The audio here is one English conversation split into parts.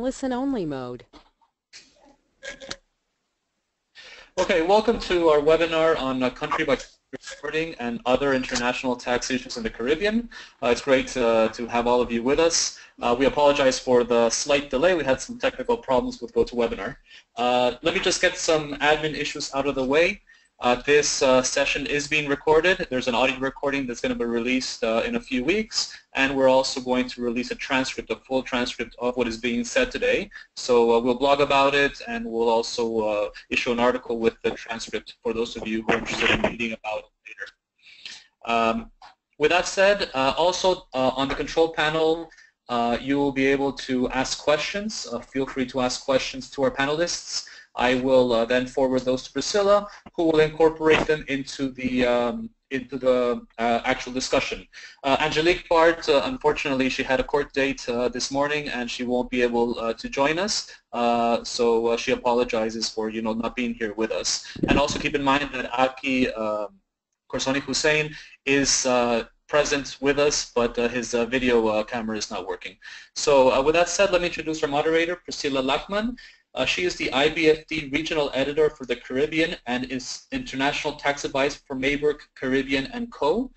listen-only mode. Okay, welcome to our webinar on country-by-country reporting and other international tax issues in the Caribbean. It's great to have all of you with us. We apologize for the slight delay. We had some technical problems with GoToWebinar. Let me just get some admin issues out of the way. This session is being recorded. There's an audio recording that's going to be released in a few weeks, and we're also going to release a transcript, a full transcript of what is being said today. So we'll blog about it, and we'll also issue an article with the transcript for those of you who are interested in reading about it later. With that said, also on the control panel, you will be able to ask questions. Feel free to ask questions to our panelists. I will then forward those to Priscilla, who will incorporate them into the actual discussion. Angelique Bart, unfortunately, she had a court date this morning, and she won't be able to join us. So she apologizes for not being here with us. And also keep in mind that Aki Corsoni-Husain is present with us, but his video camera is not working. So with that said, let me introduce our moderator, Priscilla Lachman. She is the IBFD Regional Editor for the Caribbean and is International Tax Advisor for Meijburg, Caribbean & Co.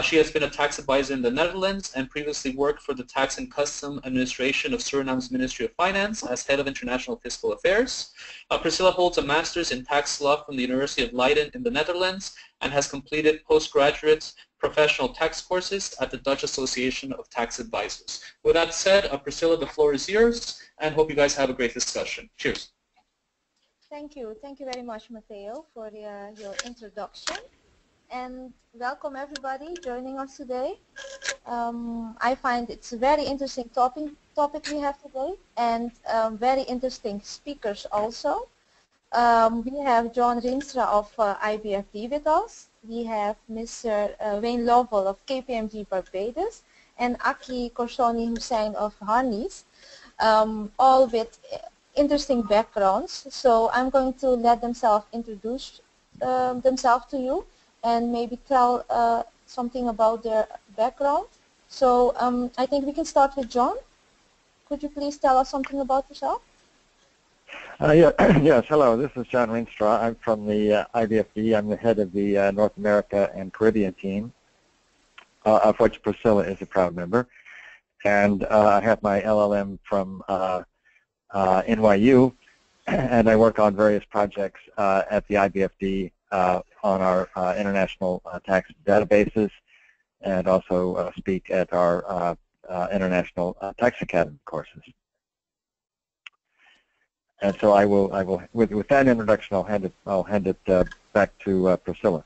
She has been a tax advisor in the Netherlands and previously worked for the Tax and Custom Administration of Suriname's Ministry of Finance as Head of International Fiscal Affairs. Priscilla holds a Master's in Tax Law from the University of Leiden in the Netherlands and has completed postgraduate professional tax courses at the Dutch Association of Tax Advisors. With that said, Priscilla, the floor is yours, and hope you guys have a great discussion. Cheers. Thank you. Thank you very much, Matteo, for your introduction. And welcome everybody joining us today. I find it's a very interesting topic we have today, and very interesting speakers also. We have John Rienstra of IBFD with us. We have Mr. Wayne Lovell of KPMG Barbados and Aki Corsoni-Husain of Harneys, all with interesting backgrounds. So I'm going to let themselves introduce themselves to you and maybe tell something about their background. So I think we can start with John. Could you please tell us something about yourself? Yes, hello, this is John Rienstra. I'm from the IBFD. I'm the head of the North America and Caribbean team, of which Priscilla is a proud member. And I have my LLM from NYU, and I work on various projects at the IBFD on our international tax databases, and also speak at our international tax academy courses. And so I will, with that introduction, I'll hand it back to Priscilla.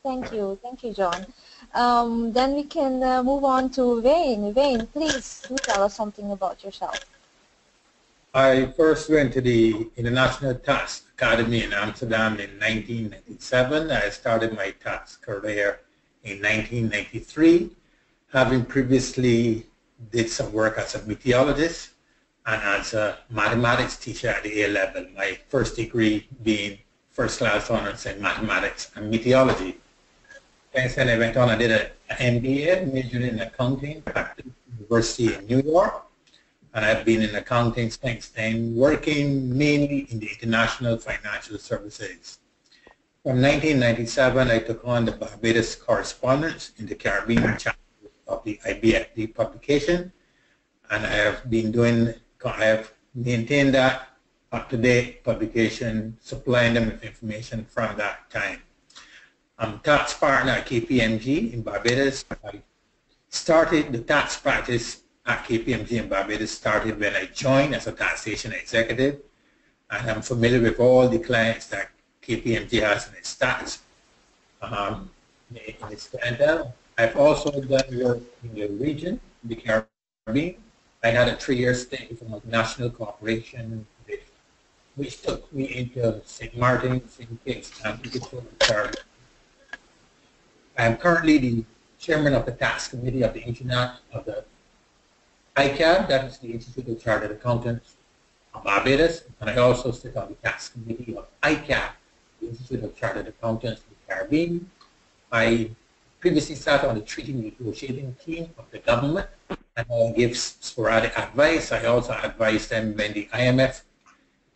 Thank you, John. Then we can move on to Wayne. Wayne, please do tell us something about yourself. I first went to the International Tax Academy in Amsterdam in 1997. I started my tax career in 1993, having previously did some work as a meteorologist and as a mathematics teacher at the A level, my first degree being first class honors in mathematics and meteorology. Then I went on and did an MBA, majored in accounting at the University in New York, and I've been in accounting since then, working mainly in the international financial services. From 1997, I took on the Barbados correspondence in the Caribbean chapter of the IBFD publication, and I have maintained that up-to-date publication, supplying them with information from that time. I'm tax partner at KPMG in Barbados. I started the tax practice at KPMG in Barbados, started when I joined as a taxation executive, and I'm familiar with all the clients that KPMG has in its tax, in its clientele. I've also done work in the region, the Caribbean. I had a 3-year stay with a multinational corporation, which took me into St. Martin, St. Kitts, and Victoria. I am currently the chairman of the tax committee of the ICAB, that is the Institute of Chartered Accountants of Barbados, and I also sit on the tax committee of ICAB, the Institute of Chartered Accountants of the Caribbean. I previously sat on the treaty negotiating team of the government and I give sporadic advice. I also advise them when the IMF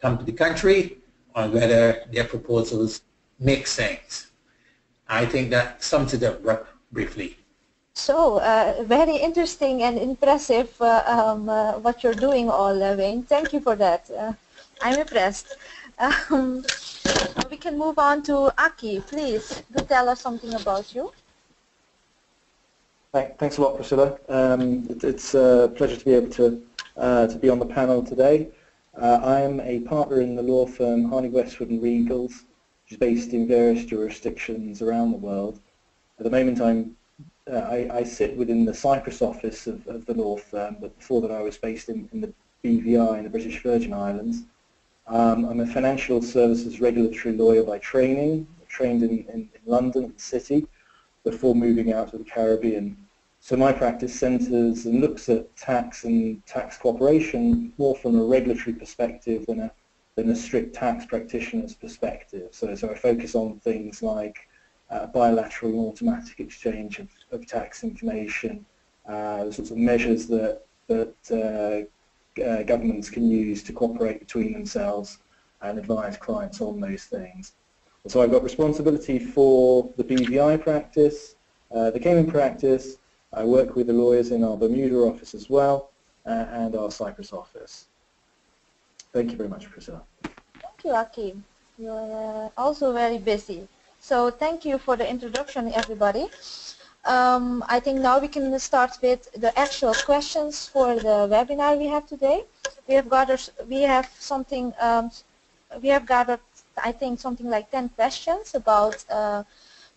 come to the country on whether their proposals make sense. I think that sums it up briefly. So, very interesting and impressive what you're doing all, Wayne. Thank you for that. I'm impressed. We can move on to Aki. Please, do tell us something about you. Thanks a lot, Priscilla. It's a pleasure to be able to be on the panel today. I'm a partner in the law firm Harneys, Westwood and Regals, which is based in various jurisdictions around the world. At the moment, I sit within the Cyprus office of the law firm, but before that I was based in the BVI in the British Virgin Islands. I'm a financial services regulatory lawyer by training, trained in London City, before moving out to the Caribbean. So my practice centres and looks at tax and tax cooperation more from a regulatory perspective than a strict tax practitioner's perspective. So I focus on things like bilateral and automatic exchange of tax information, the sorts of measures that governments can use to cooperate between themselves and advise clients on those things. So I've got responsibility for the BVI practice, the Cayman practice. I work with the lawyers in our Bermuda office as well, and our Cyprus office. Thank you very much, Priscilla. Thank you, Aki. You're also very busy. So thank you for the introduction, everybody. I think now we can start with the actual questions for the webinar we have today. We have gathered I think something like 10 questions about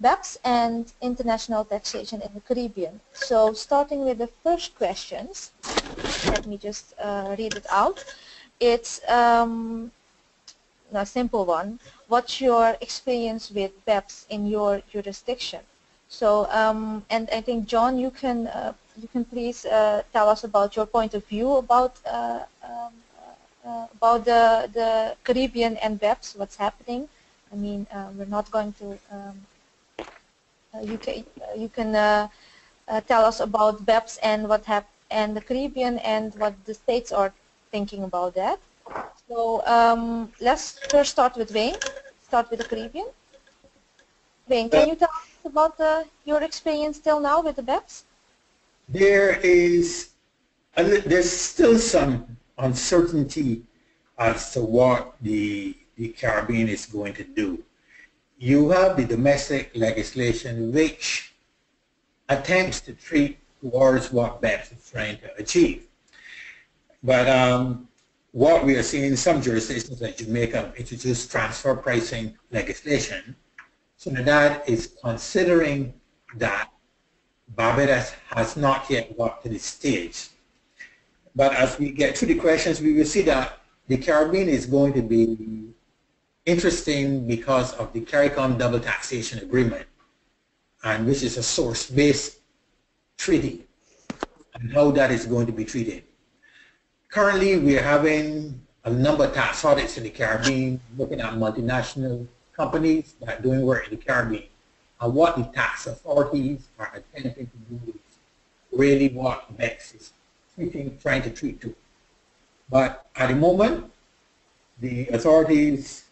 BEPS and international taxation in the Caribbean. So starting with the first questions, let me just read it out. It's a simple one. What's your experience with BEPS in your jurisdiction? So, and I think John, you can please tell us about your point of view about the Caribbean and BEPS, what's happening. I mean, we're not going to. You can tell us about BEPS and and the Caribbean and what the states are thinking about that. So let's first start with Wayne. Start with the Caribbean. Wayne, can you tell us about your experience till now with the BEPS? There's still some uncertainty as to what the Caribbean is going to do. You have the domestic legislation which attempts to treat towards what BEPS is trying to achieve. But what we are seeing in some jurisdictions like Jamaica introduced transfer pricing legislation. So that is considering that Barbados has not yet got to this stage. But as we get through the questions, we will see that the Caribbean is going to be interesting because of the CARICOM double taxation agreement, and which is a source-based treaty, and how that is going to be treated. Currently, we are having a number of tax audits in the Caribbean, looking at multinational companies that are doing work in the Caribbean, and what the tax authorities are attempting to do is really what BEPS is trying to treat to. But at the moment, the authorities,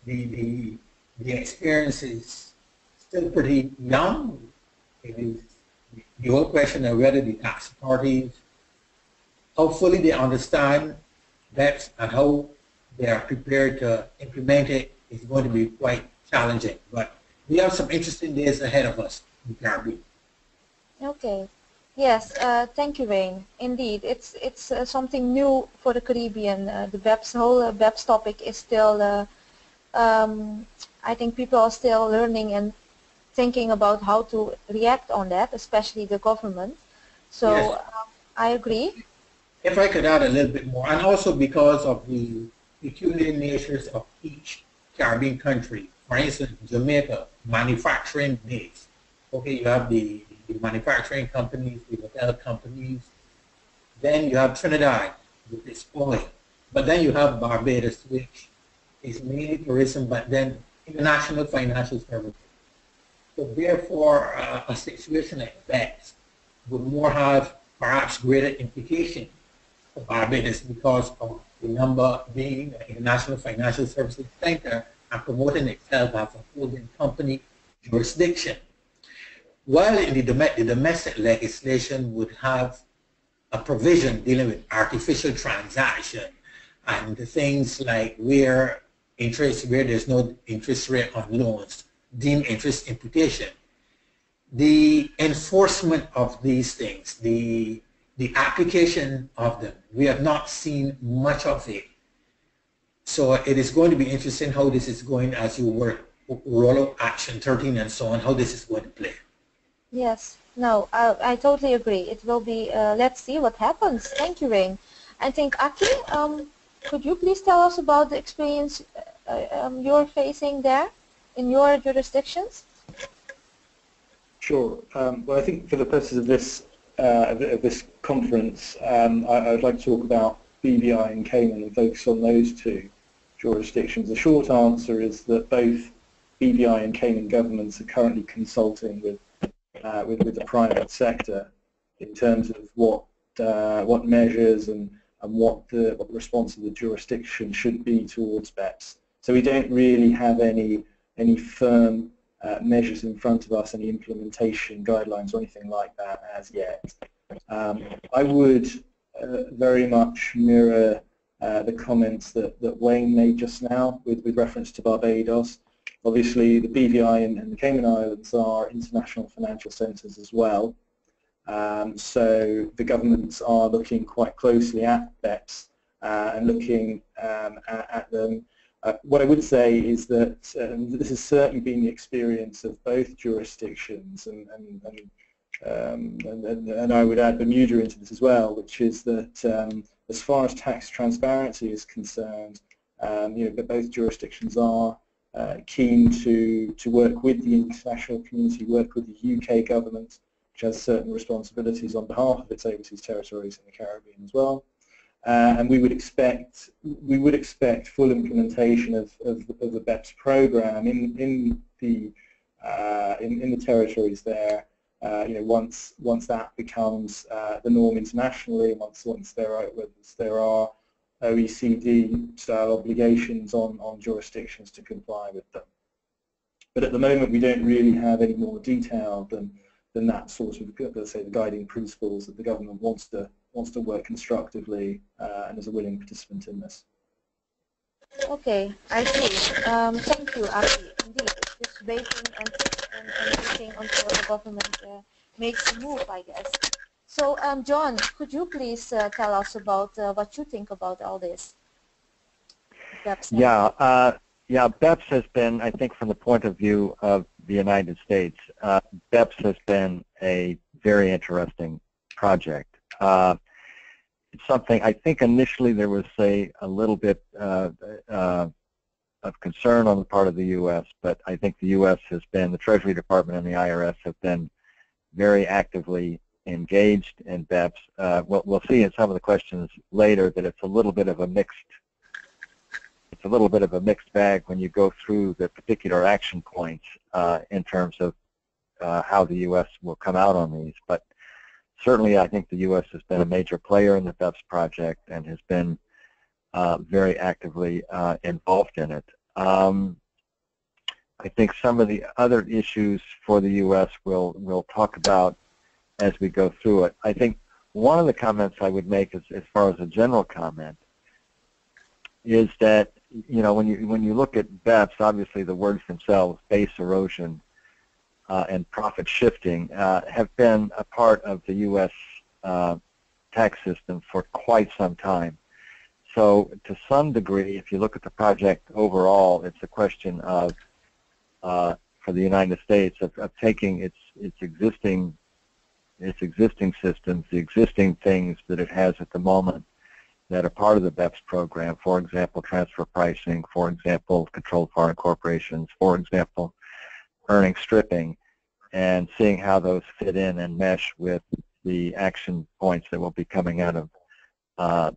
the experience is still pretty young. It is the whole question of whether the tax authorities, how fully they understand BEPS and how they are prepared to implement it is going to be quite challenging. But we have some interesting days ahead of us in the Caribbean. Okay. Yes, thank you, Wayne. Indeed, it's something new for the Caribbean. The BEPS, whole BEPS topic is still, I think people are still learning and thinking about how to react on that, especially the government. So yes. I agree. If I could add a little bit more, and also because of the peculiar natures of each Caribbean country. For instance, Jamaica, manufacturing base. Okay, you have the manufacturing companies, the hotel companies. Then you have Trinidad with its oil. But then you have Barbados, which is mainly tourism, but then international financial services. So therefore, a situation like that would more have perhaps greater implication for Barbados because of the number being an international financial services center and promoting itself as a holding company jurisdiction. While in the domestic legislation would have a provision dealing with artificial transaction and things like where there's no interest rate on loans, deemed interest imputation, the enforcement of these things, the application of them, we have not seen much of it. So it is going to be interesting how this is going as you roll out Action 13 and so on, how this is going to play. Yes, no, I totally agree. It will be, let's see what happens. Thank you, Rain. I think, Aki, could you please tell us about the experience you're facing there in your jurisdictions? Sure. Well, I think for the purposes of this conference, I would like to talk about BVI and Cayman and focus on those two jurisdictions. The short answer is that both BVI and Cayman governments are currently consulting with the private sector in terms of what measures and what the response of the jurisdiction should be towards BEPS. So we don't really have any firm measures in front of us, any implementation guidelines or anything like that as yet. I would very much mirror the comments that Wayne made just now with reference to Barbados. Obviously, the BVI and the Cayman Islands are international financial centres as well. So the governments are looking quite closely at BEPS and looking at them. What I would say is that this has certainly been the experience of both jurisdictions, and I would add Bermuda into this as well, which is that as far as tax transparency is concerned, both jurisdictions are keen to work with the international community, work with the UK government, which has certain responsibilities on behalf of its overseas territories in the Caribbean as well. And we would expect full implementation of the BEPS program in the territories there. Once that becomes the norm internationally, once there are OECD style obligations on jurisdictions to comply with them. But at the moment, we don't really have any more detail than that sort of, let's say, the guiding principles that the government wants to work constructively and is a willing participant in this. Okay, I see. Thank you, Aki. Indeed, it's just waiting and waiting until the government makes a move, I guess. So, John, could you please tell us about what you think about all this? BEPS. Yeah, BEPS has been, I think, from the point of view of the United States, BEPS has been a very interesting project. It's something, I think initially there was, say, a little bit of concern on the part of the U.S., but I think the U.S. has been, the Treasury Department and the IRS have been very actively engaged in BEPS. We'll see in some of the questions later that it's a little bit of a mixed bag when you go through the particular action points in terms of how the U.S. will come out on these. But certainly I think the U.S. has been a major player in the BEPS project and has been very actively involved in it. I think some of the other issues for the U.S. we'll talk about as we go through it. I think one of the comments I would make as far as a general comment is that, when you look at BEPS, obviously the words themselves, base erosion and profit shifting, have been a part of the U.S. tax system for quite some time. So to some degree, if you look at the project overall, it's a question of, for the United States, of taking its existing systems, the existing things that it has at the moment that are part of the BEPS program, for example, transfer pricing, for example, controlled foreign corporations, for example, earning stripping, and seeing how those fit in and mesh with the action points that will be coming out of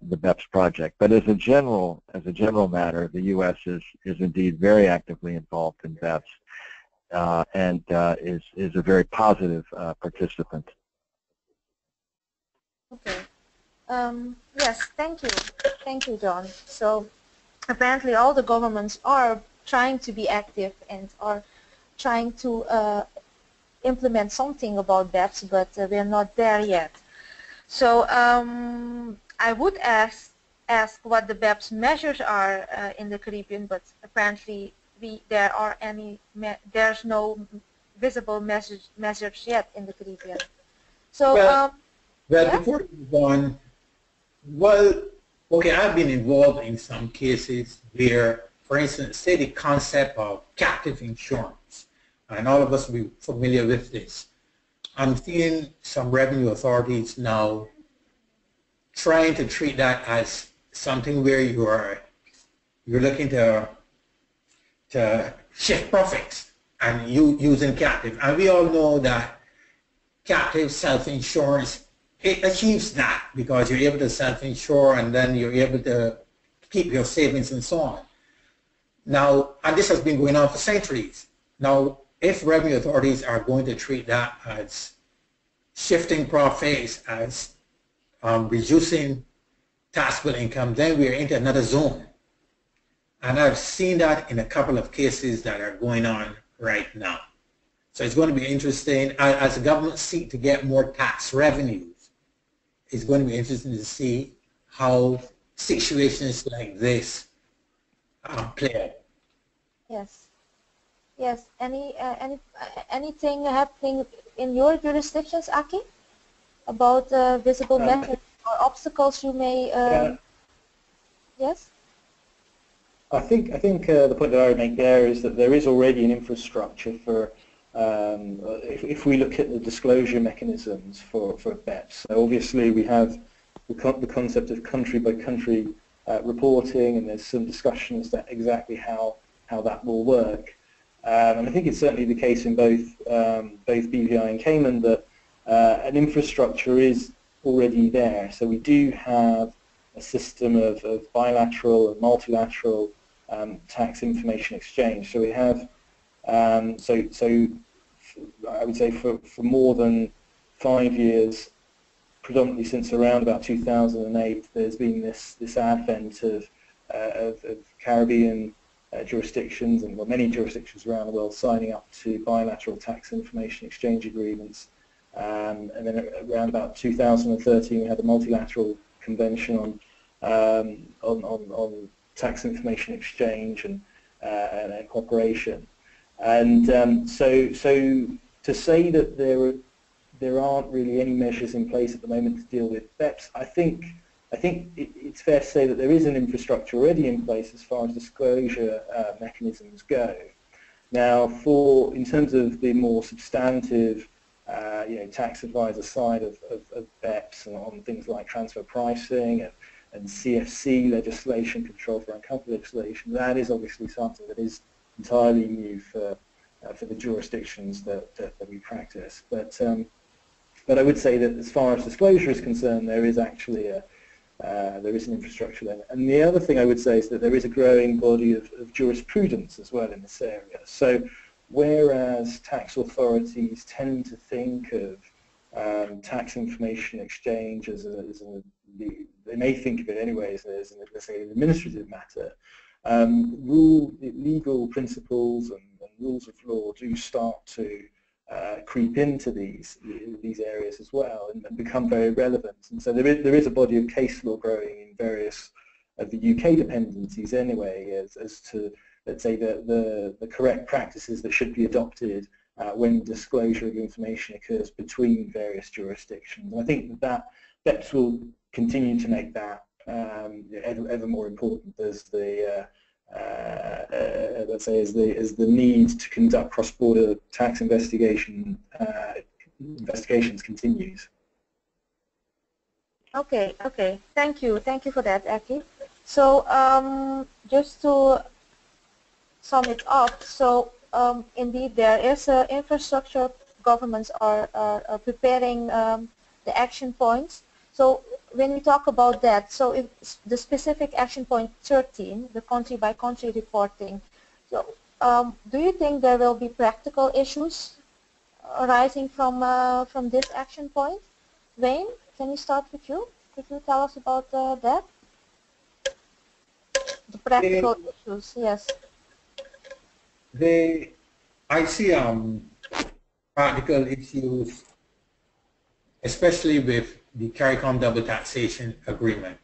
the BEPS project. But as a general matter, the U.S. is indeed very actively involved in BEPS and is a very positive participant. Okay. Yes, thank you, John. So apparently all the governments are trying to be active and are trying to implement something about BEPS, but we're not there yet. So I would ask what the BEPS measures are in the Caribbean, but apparently there's no visible measures yet in the Caribbean. So Well, yeah? before we move on, well, okay, I've been involved in some cases where, for instance, say the concept of captive insurance, and all of us will be familiar with this. I'm seeing some revenue authorities now trying to treat that as something where you're looking to shift profits and you using captive. And we all know that captive self-insurance, it achieves that because you're able to self-insure and then you're able to keep your savings and so on. Now, and this has been going on for centuries. Now, if revenue authorities are going to treat that as shifting profits, as reducing taxable income, then we're into another zone. And I've seen that in a couple of cases that are going on right now. So it's going to be interesting. As the government seek to get more tax revenues, it's going to be interesting to see how situations like this play out. Yes. Yes. Anything happening in your jurisdictions, Aki, about visible measures or obstacles you may? Yes. I think the point that I would make there is that there is already an infrastructure for, if we look at the disclosure mechanisms for BEPS. So obviously we have the concept of country by country reporting, and there's some discussion as to exactly how that will work. And I think it's certainly the case in both BVI and Cayman that an infrastructure is already there. So we do have a system of bilateral and multilateral tax information exchange. So we have, so I would say for more than 5 years, predominantly since around about 2008, there's been this advent of Caribbean jurisdictions, and well, many jurisdictions around the world signing up to bilateral tax information exchange agreements. And then around about 2013, we had a multilateral convention on tax information exchange and cooperation. And so to say that there aren't really any measures in place at the moment to deal with BEPS, I think it's fair to say that there is an infrastructure already in place as far as disclosure mechanisms go. Now, in terms of the more substantive tax advisor side of BEPS and on things like transfer pricing and CFC legislation, control for uncovered legislation, that is obviously something that is entirely new for the jurisdictions that we practice. But I would say that as far as disclosure is concerned, there is actually there is an infrastructure there. And the other thing I would say is that there is a growing body of jurisprudence as well in this area. So whereas tax authorities tend to think of tax information exchange they may think of it anyway as let's say an administrative matter, legal principles and rules of law do start to creep into these areas as well and become very relevant. And so there is a body of case law growing in various of the UK dependencies anyway as to, let's say, the correct practices that should be adopted when disclosure of information occurs between various jurisdictions. And I think that BEPS will continue to make that ever more important as the let's say as the need to conduct cross-border tax investigations continues. Okay. Thank you for that, Aki. So just to sum it up, so indeed there is an infrastructure. Governments are preparing the action points. So when we talk about that, so if the specific action point 13, the country by country reporting, so do you think there will be practical issues arising from this action point? Wayne, can you start with you? Could you tell us about that? The practical issues, yes. I see practical issues, especially with the CARICOM double taxation agreement.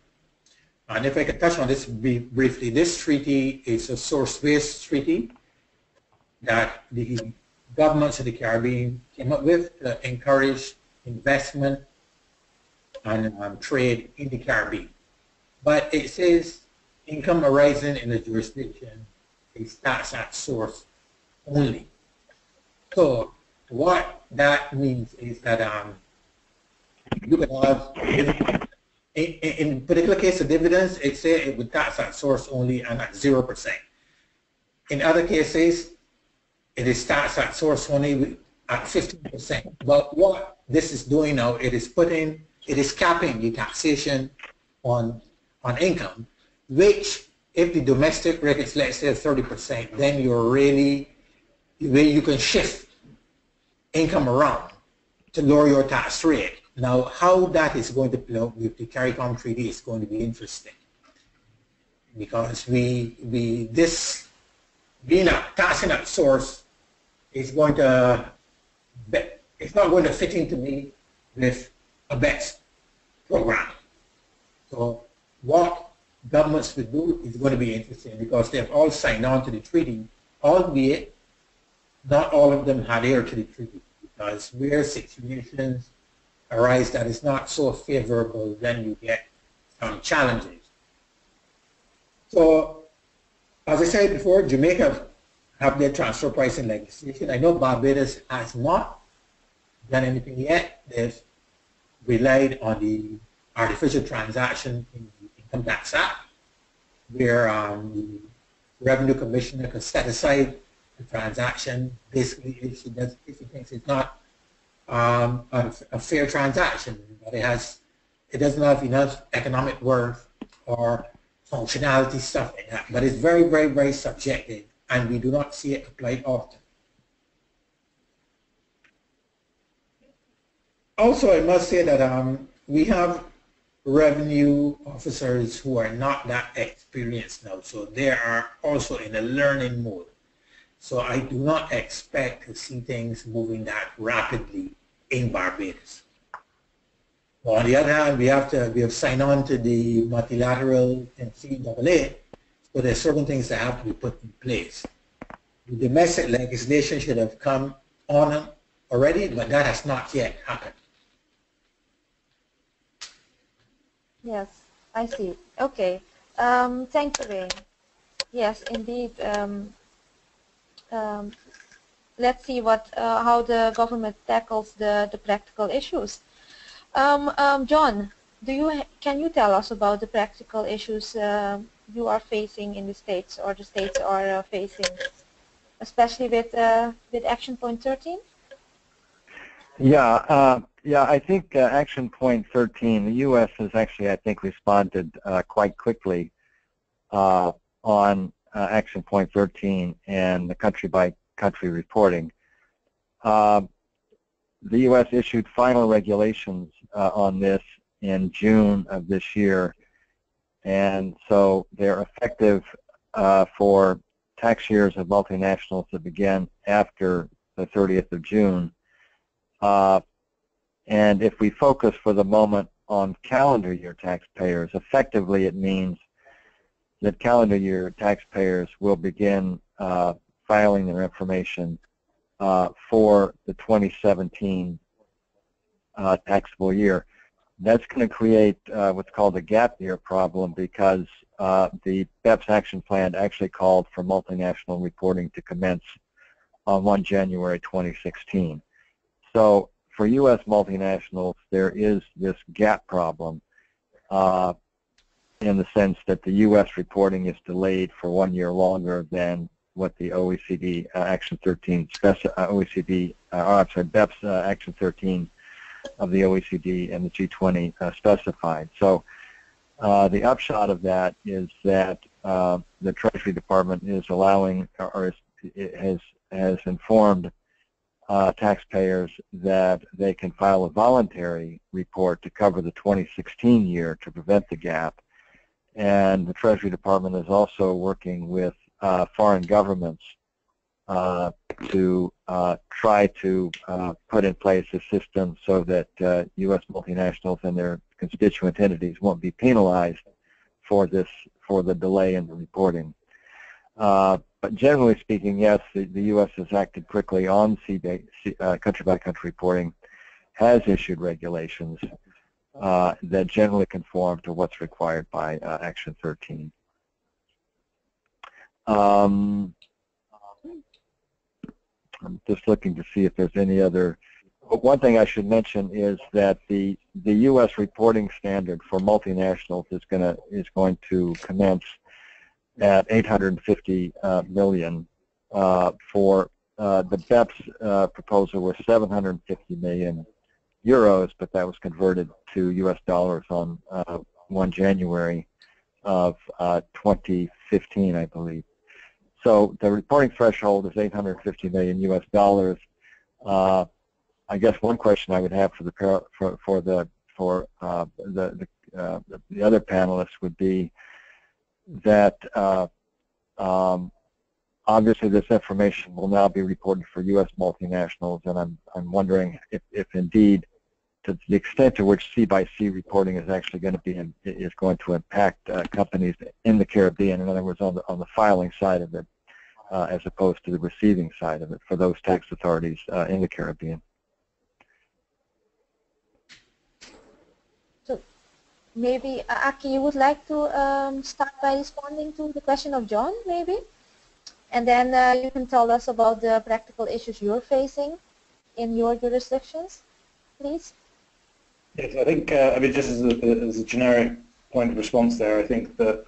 And if I could touch on this briefly, this treaty is a source-based treaty that the governments of the Caribbean came up with to encourage investment and trade in the Caribbean. But it says income arising in the jurisdiction is taxed at source only. So what that means is that you can have, in particular case of dividends, it says it would tax at source only and at 0%. In other cases, it is taxed at source only at 15%. But what this is doing now, it is capping the taxation on income, which if the domestic rate is, let's say, 30%, then you can shift income around to lower your tax rate. Now, how that is going to play out with the CARICOM treaty is going to be interesting, because this being a taxing at source is going to, it's not going to fit into me with a BEPS program. So what governments will do is going to be interesting, because they've all signed on to the treaty, albeit not all of them adhere to the treaty, because where situations arise that is not so favorable, then you get some challenges. So, as I said before, Jamaica have their transfer pricing legislation. I know Barbados has not done anything yet. They've relied on the artificial transaction in the Income Tax Act, where the Revenue Commissioner can set aside the transaction, basically if he thinks it's not a fair transaction, but it doesn't have enough economic worth or functionality, stuff like that. But it's very, very, very subjective, and we do not see it applied often. Also, I must say that we have revenue officers who are not that experienced now, so they are also in a learning mode. So I do not expect to see things moving that rapidly in Barbados. On the other hand, we have signed on to the multilateral NCAA, so there are certain things that have to be put in place. The domestic legislation should have come on already, but that has not yet happened. Yes, I see. Okay. Thank you, Ray. Yes, indeed. Let's see how the government tackles the practical issues. John, can you tell us about the practical issues you are facing in the States, or the States are facing, especially with Action Point 13? Yeah, I think Action Point 13, the U.S. has actually, I think, responded quite quickly on Action Point 13 and the country-by-country reporting. The U.S. issued final regulations on this in June of this year, and so they're effective for tax years of multinationals that begin after the 30th of June. And if we focus for the moment on calendar year taxpayers, effectively it means that calendar year taxpayers will begin filing their information for the 2017 taxable year. That's going to create what's called a gap year problem, because the BEPS Action Plan actually called for multinational reporting to commence on 1 January 2016. So for U.S. multinationals, there is this gap problem in the sense that the U.S. reporting is delayed for 1 year longer than what the OECD Action 13 BEPS Action 13 of the OECD and the G20 specified. So the upshot of that is that the Treasury Department is allowing, or has informed taxpayers that they can file a voluntary report to cover the 2016 year to prevent the gap. And the Treasury Department is also working with foreign governments to try to put in place a system so that U.S. multinationals and their constituent entities won't be penalized for the delay in the reporting. But generally speaking, yes, the U.S. has acted quickly on country-by-country reporting, has issued regulations that generally conform to what's required by Action 13. I'm just looking to see if there's any other. But one thing I should mention is that the U.S. reporting standard for multinationals is going to commence at 850 million. For the BEPS proposal was 750 million euros, but that was converted to U.S. dollars on 1 January of 2015, I believe. So the reporting threshold is 850 million U.S. dollars. I guess one question I would have for the other panelists would be that obviously this information will now be reported for U.S. multinationals, and I'm wondering if indeed, to the extent to which C-by-C reporting is actually going to impact companies in the Caribbean. In other words, on the filing side of it, as opposed to the receiving side of it for those tax authorities in the Caribbean. So maybe, Aki, you would like to start by responding to the question of John, maybe? And then you can tell us about the practical issues you're facing in your jurisdictions, please. Yes, I think, I mean, just as a generic point of response there, I think that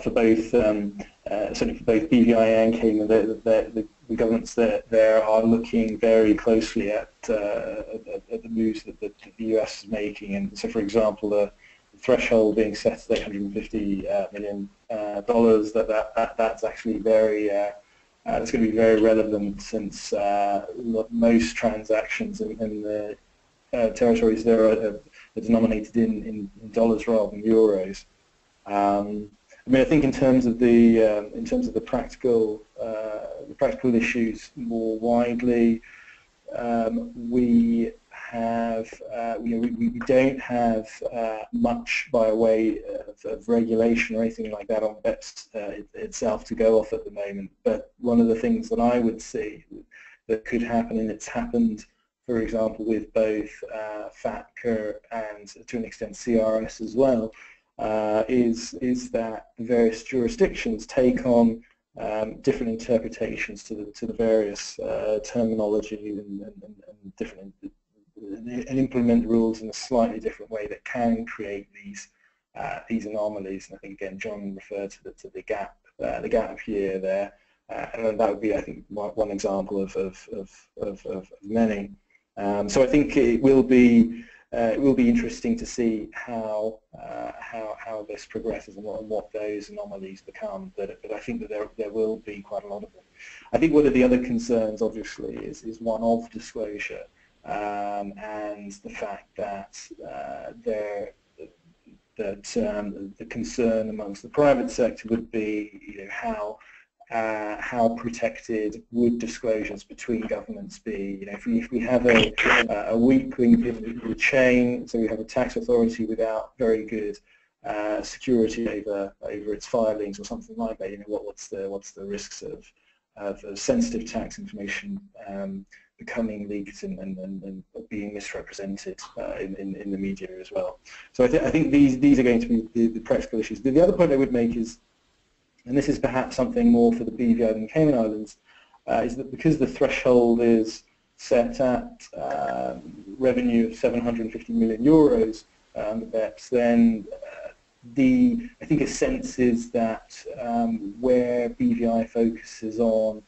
for both, certainly for both BVI and Cayman, the governments there are looking very closely at the moves that the US is making. And so, for example, the threshold being set at $850 million, that's actually very, it's going to be very relevant, since most transactions in the territories there are denominated in dollars rather than euros. I mean, I think in terms of the practical issues more widely, we don't have much by way of regulation or anything like that on BEPS itself to go off at the moment. But one of the things that I would see that could happen, and it's happened, for example, with both FATCA and to an extent CRS as well, is that the various jurisdictions take on different interpretations to the various terminology and implement rules in a slightly different way that can create these anomalies. And I think again John referred to the gap year there, and that would be, I think, one example of many. So I think it will be interesting to see how this progresses and what those anomalies become. But I think that there will be quite a lot of them. I think one of the other concerns, obviously, is one of disclosure, and the fact that the concern amongst the private sector would be, how protected would disclosures between governments be? If we have a weak link in the chain, so we have a tax authority without very good security over its filings or something like that, what's the risks of sensitive tax information becoming leaked and being misrepresented in the media as well? So I think these are going to be the practical issues. The other point I would make is, and this is perhaps something more for the BVI than the Cayman Islands, is that because the threshold is set at revenue of 750 million euros, the BEPS, then I think a sense is that where BVI focuses on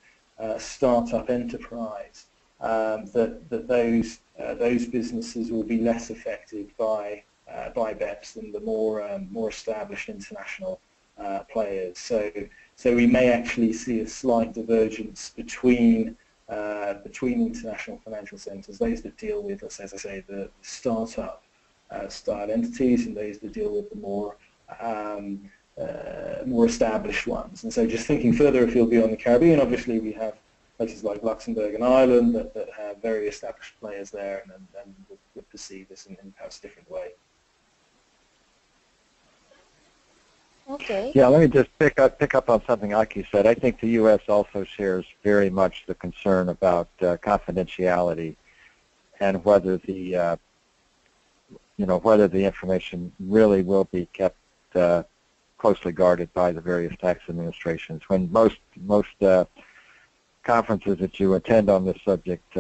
startup enterprise, that those businesses will be less affected by BEPS than the more established international players. So we may actually see a slight divergence between between international financial centres, those that deal with, as I say, the startup style entities and those that deal with the more more established ones. And so just thinking further afield beyond the Caribbean, obviously we have places like Luxembourg and Ireland that have very established players there and would perceive this in perhaps a different way. Okay. Yeah, let me just pick up on something Aki said. I think the U.S. also shares very much the concern about confidentiality and whether the whether the information really will be kept closely guarded by the various tax administrations. When most conferences that you attend on this subject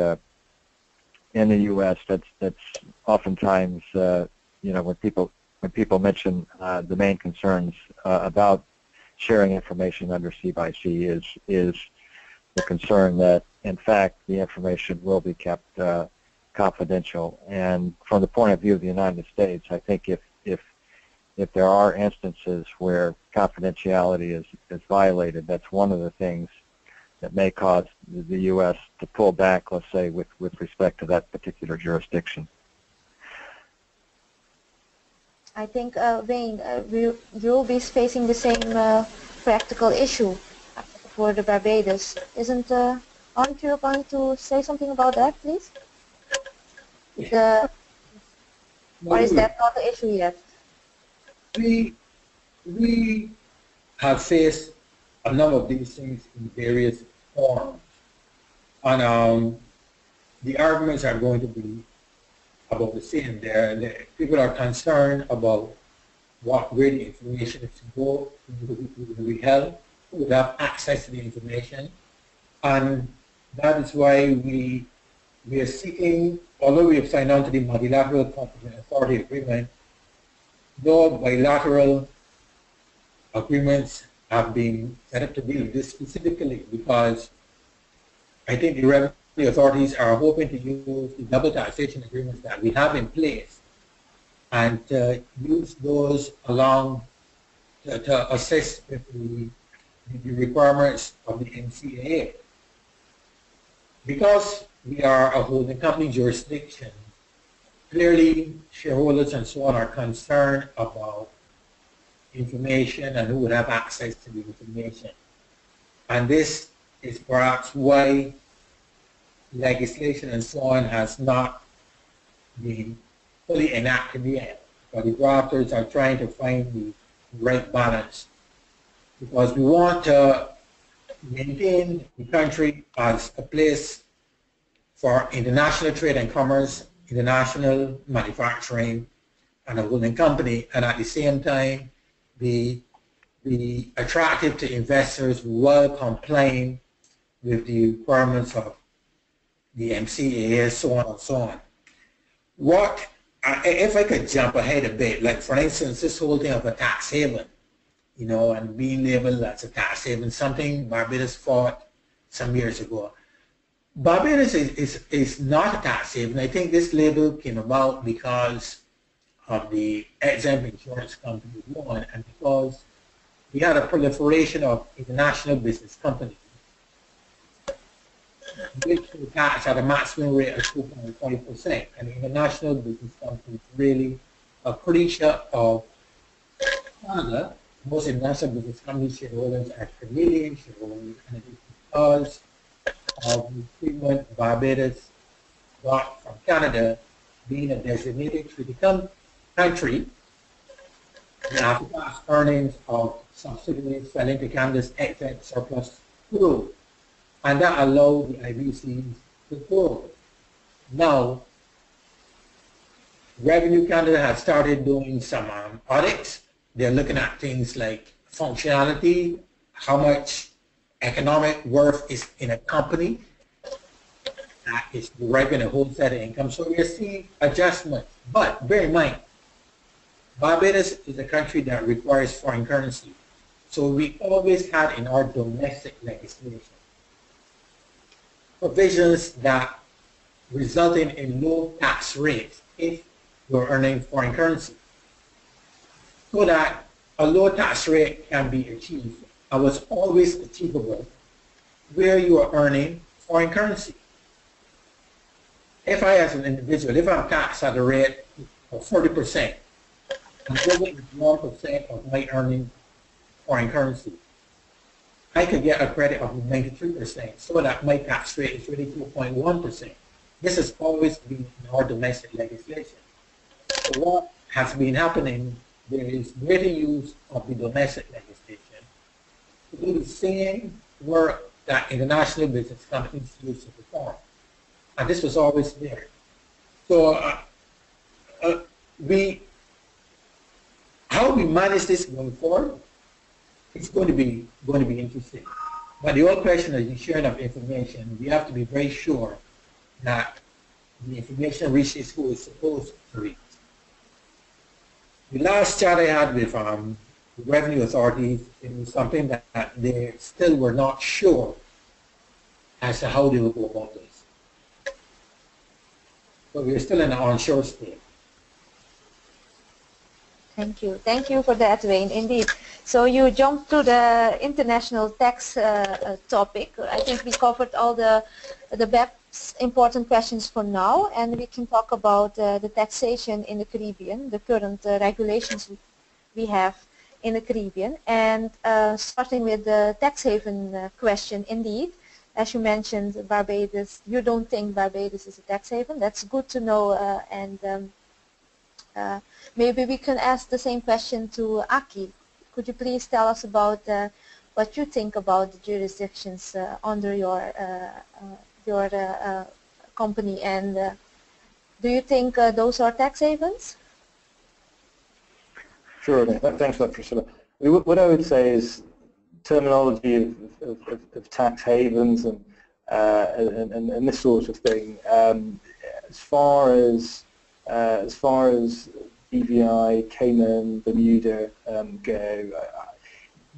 in the U.S., that's oftentimes when people mention the main concerns about sharing information under C/B is the concern that in fact the information will be kept confidential. And from the point of view of the United States, I think if there are instances where confidentiality is violated, that's one of the things that may cause the U.S. to pull back, let's say, with respect to that particular jurisdiction. I think, Wayne, you'll be facing the same practical issue for the Barbados. Aren't you going to say something about that, please? Or is that not the issue yet? We have faced a number of these things in various forms, and the arguments are going to be about the same. People are concerned about where the information is to go, who will be held, who will have access to the information, and that is why we are seeking, although we have signed on to the multilateral competent authority agreement, no bilateral agreements have been set up to deal with this specifically, because I think the revenue authorities are hoping to use the double taxation agreements that we have in place and use those along to assist with the requirements of the NCAA. Because we are a holding company jurisdiction, clearly shareholders and so on are concerned about information and who would have access to the information. And this is perhaps why legislation and so on has not been fully enacted yet. But the drafters are trying to find the right balance, because we want to maintain the country as a place for international trade and commerce, international manufacturing, and a holding company, and at the same time be attractive to investors while complying with the requirements of the MCA, so on and so on. If I could jump ahead a bit, like for instance, this whole thing of a tax haven, and being labeled as a tax haven, something Barbados fought some years ago. Barbados is not a tax haven. I think this label came about because of the exempt insurance company one, and because we had a proliferation of international business companies, which were taxed at a maximum rate of 2.5%. And international business companies really a creature of Canada. Most international business companies shareholders are Canadian shareholders, and it is because of the treatment Barbados got from Canada being a designated treaty country. The after-tax earnings of subsidiaries fell into Canada's excess surplus pool, and that allowed the IBCs to grow. Now, Revenue Canada has started doing some audits. They're looking at things like functionality, how much economic worth is in a company that is deriving a whole set of income. So we're seeing adjustments. But bear in mind, Barbados is a country that requires foreign currency. So we always had in our domestic legislation provisions that resulted in low tax rates if you're earning foreign currency, so that a low tax rate can be achieved. And was always achievable where you are earning foreign currency. If I, as an individual, if I'm taxed at a rate of 40%, and over 1% of my earning foreign currency, I could get a credit of 93%, so that my tax rate is really 2.1%. This has always been in our domestic legislation. So what has been happening, there is greater use of the domestic legislation to do the same work that international business companies used to perform. And this was always there. So how we manage this going forward, it's going to be interesting. But the whole question of the sharing of information, we have to be very sure that the information reaches who it's supposed to reach. The last chat I had with the revenue authorities, it was something that they still were not sure as to how they would go about this. But we're still in an unsure state. Thank you. Thank you for that, Wayne. Indeed. So you jumped to the international tax topic. I think we covered all the BEPS important questions for now, and we can talk about the taxation in the Caribbean, the current regulations we have in the Caribbean. And starting with the tax haven question, indeed, as you mentioned, Barbados, you don't think Barbados is a tax haven. That's good to know, maybe we can ask the same question to Aki. Could you please tell us about what you think about the jurisdictions under your company, and do you think those are tax havens? Sure, thanks for that, Priscilla. What I would say is terminology of tax havens and this sort of thing. As far as BVI, Cayman, Bermuda go,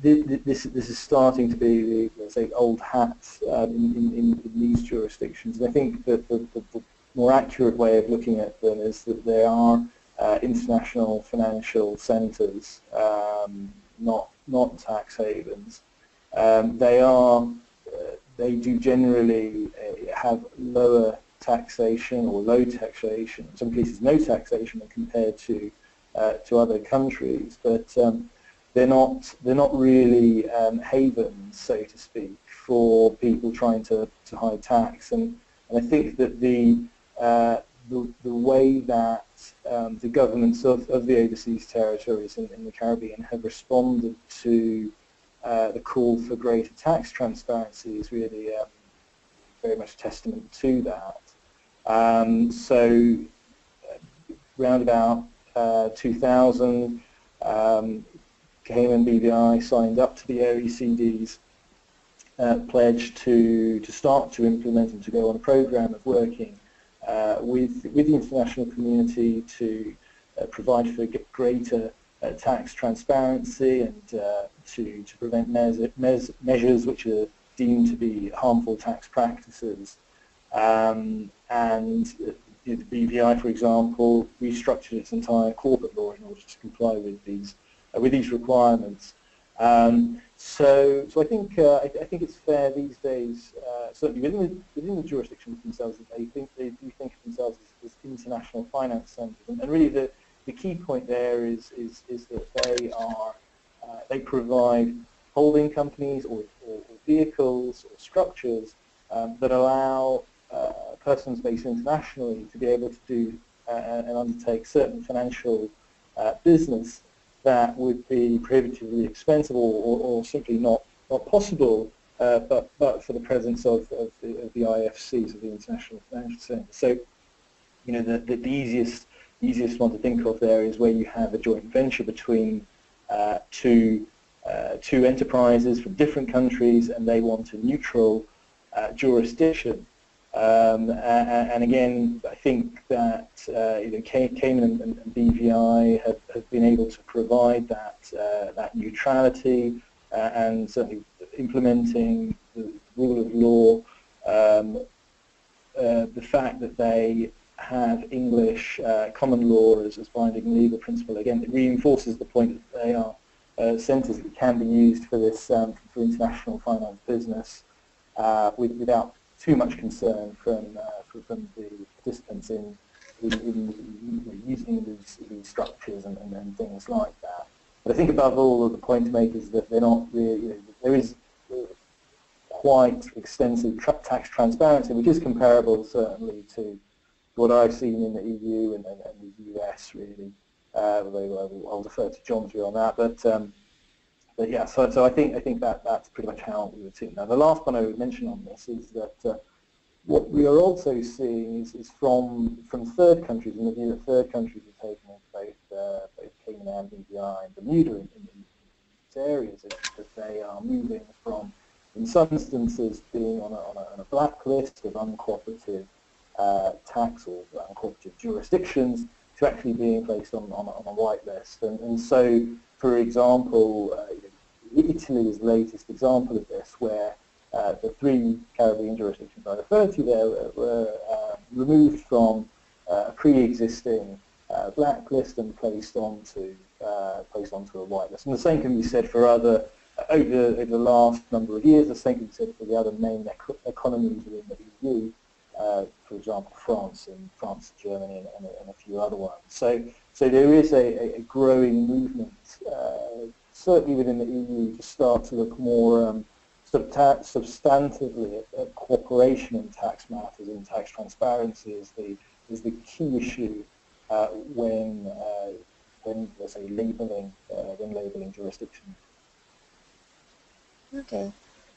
this is starting to be, let's say, old hats in these jurisdictions. And I think that the more accurate way of looking at them is that they are international financial centres, not tax havens. They do generally have lower taxation or low taxation, in some cases no taxation when compared to other countries, but they're not really havens, so to speak, for people trying to hide tax. And I think that the way that the governments of the overseas territories in the Caribbean have responded to the call for greater tax transparency is really very much testament to that. So round about 2000, Cayman BVI signed up to the OECD's pledge to start to implement and to go on a program of working with the international community to provide for greater tax transparency and to prevent measures which are deemed to be harmful tax practices. And the BVI, for example, restructured its entire corporate law in order to comply with these requirements. So I think it's fair these days, certainly within the jurisdictions themselves, that they do think of themselves as international finance centres. And really the key point there is that they provide holding companies or vehicles or structures that allow persons based internationally to be able to do and undertake certain financial business that would be prohibitively expensive or simply not possible, but for the presence of the IFCs, of the International Financial Centre. So, the easiest one to think of there is where you have a joint venture between two enterprises from different countries, and they want a neutral jurisdiction. And again, I think that Cayman and BVI have been able to provide that neutrality, and certainly implementing the rule of law, the fact that they have English common law as binding legal principle. Again, it reinforces the point that they are centres that can be used for this for international finance business without too much concern from the participants in using these structures and things like that. But I think above all, the point to make is that they're not really, there is quite extensive tax transparency, which is comparable certainly to what I've seen in the EU and the US, really. Although I'll defer to John's view on that, but yeah. So I think that's pretty much how we would see it. Now, the last one I would mention on this is that what we are also seeing is from third countries, and the view that third countries are taking both Cayman and BVI and Bermuda in these areas, is that they are moving from, in some instances, being on a blacklist of uncooperative tax or uncooperative jurisdictions to actually being placed on a whitelist. And so, for example, Italy is the latest example of this, where the 3 Caribbean jurisdictions I referred to there were removed from a pre-existing blacklist and placed onto a whitelist. And the same can be said for other, over the last number of years, the same can be said for the other main economies within the EU, for example, France, Germany, and a few other ones. So there is a growing movement, certainly within the EU, to start to look more substantively at cooperation in tax matters, and tax transparency is the key issue when let's say labeling jurisdictions. Okay.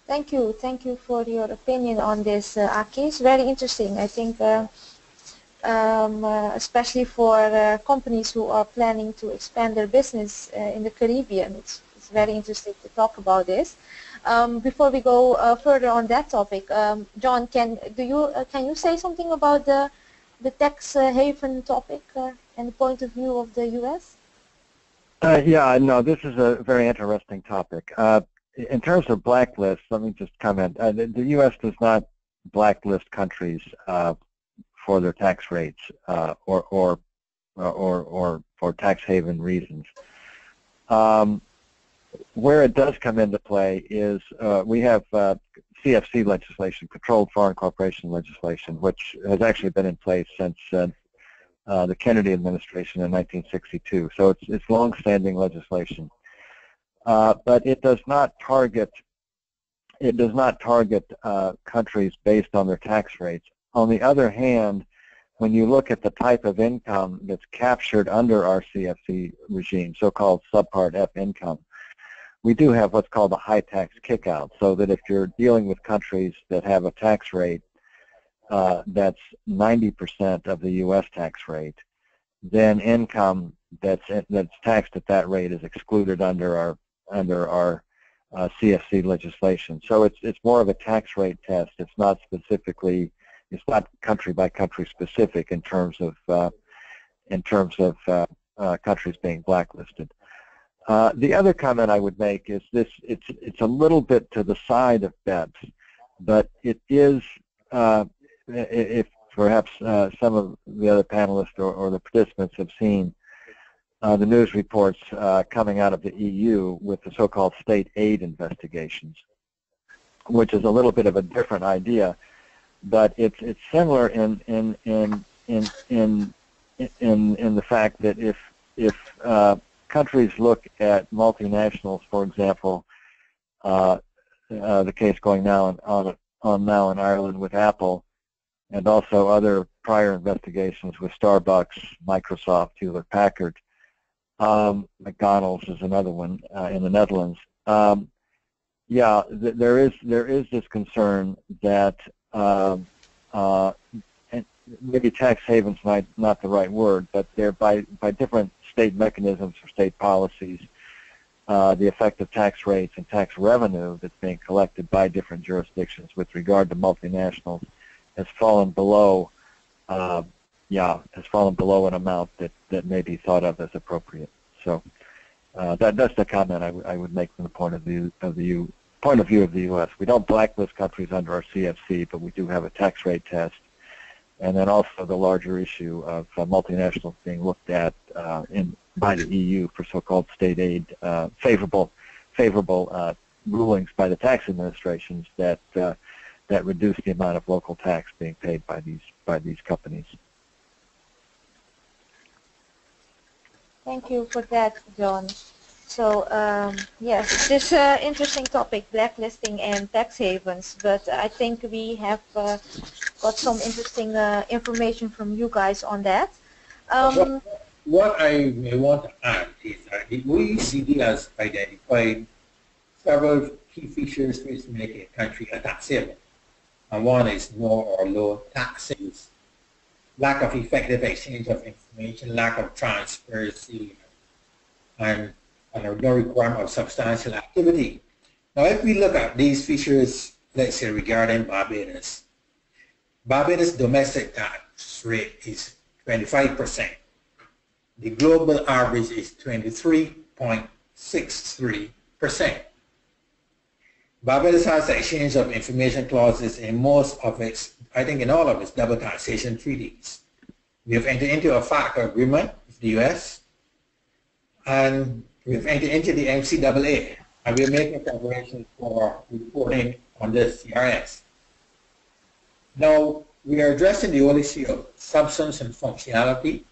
Thank you for your opinion on this, Aki. It's very interesting. I think, especially for companies who are planning to expand their business in the Caribbean, it's very interesting to talk about this. Before we go further on that topic, John, can you say something about the tax haven topic and the point of view of the U.S.? Yeah, no, this is a very interesting topic. In terms of blacklists, let me just comment. The U.S. does not blacklist countries for their tax rates or for tax haven reasons. Where it does come into play is we have CFC legislation, controlled foreign corporation legislation, which has actually been in place since the Kennedy administration in 1962. So it's long-standing legislation. But it does not target countries based on their tax rates. On the other hand, when you look at the type of income that's captured under our CFC regime, so-called subpart F income, we do have what's called a high tax kickout, so that if you're dealing with countries that have a tax rate that's 90% of the U.S. tax rate, then income that's taxed at that rate is excluded under our CFC legislation. So it's more of a tax rate test. It's not country by country specific in terms of countries being blacklisted. The other comment I would make is this: it's a little bit to the side of BEPS, but it is, if perhaps some of the other panelists or the participants have seen the news reports coming out of the EU with the so-called state aid investigations, which is a little bit of a different idea, but it's similar in the fact that if countries look at multinationals, for example, the case going now now in Ireland with Apple, and also other prior investigations with Starbucks, Microsoft, Hewlett-Packard. McDonald's is another one in the Netherlands. Yeah, there is this concern that maybe tax havens might not the right word, but they're by different state mechanisms or state policies, the effective tax rates and tax revenue that's being collected by different jurisdictions with regard to multinationals has fallen below. Has fallen below an amount that may be thought of as appropriate. So that's the comment I would make from the point of view of the U.S. We don't blacklist countries under our CFC, but we do have a tax rate test, and then also the larger issue of multinationals being looked at by the EU for so-called state aid, favorable rulings by the tax administrations that that reduce the amount of local tax being paid by these companies. Thank you for that, John. So yes, this is an interesting topic, blacklisting and tax havens, but I think we have got some interesting information from you guys on that. What I may want to add is that the OECD has identified several key features which make a country a tax haven. And one is no or low taxes, lack of effective exchange of information, lack of transparency, and no requirement of substantial activity. Now, if we look at these features, let's say regarding Barbados, Barbados' domestic tax rate is 25%. The global average is 23.63%. Barbados has the exchange of information clauses in most of its, I think in all of its double taxation treaties. We have entered into a FATCA agreement with the US, and we've entered into the MCAA, and we're making preparations for reporting on this CRS. Now, we are addressing the whole issue of substance and functionality.